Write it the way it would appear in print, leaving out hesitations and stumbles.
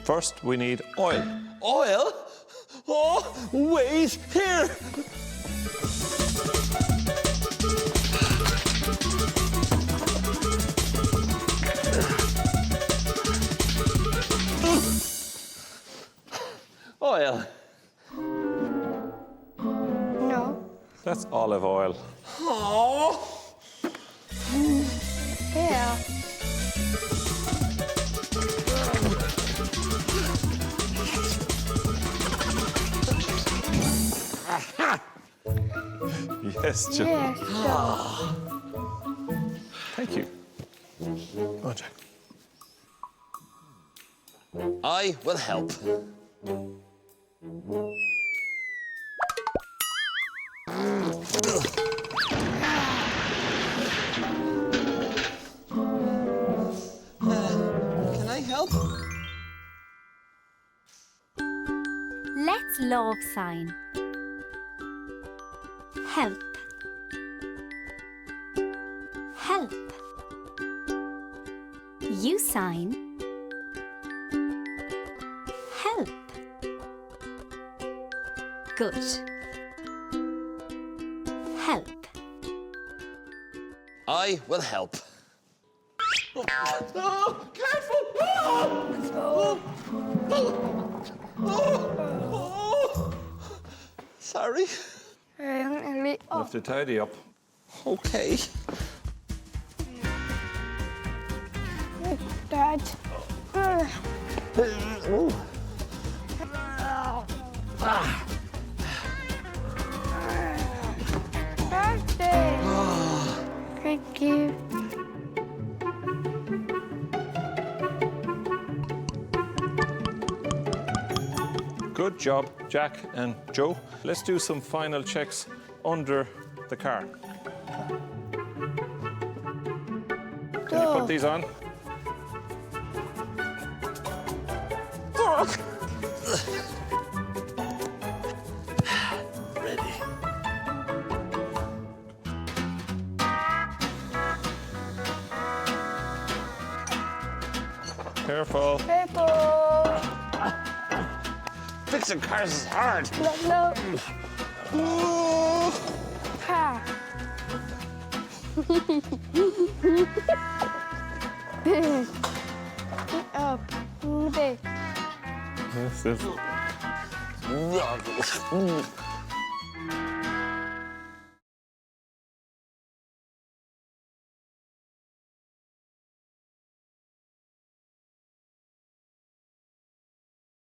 First, we need oil. Oil? Oh, wait, here. Oil. No. That's olive oil. Oh. Here. Yes, Joe. Yes. Thank you. Come on, Jack. I will help. Can I help? Let's love sign. Help. Help. You sign. Help. Good. Help. I will help. Oh, careful! Oh. Sorry. You have to tidy up. Okay. Dad. Thank you. Good job, Jack and Joe. Let's do some final checks under the car. Can you put these on? Ready. Careful. Purple. Fixing cars is hard. No. Ha. Up. Big. Yes, yes.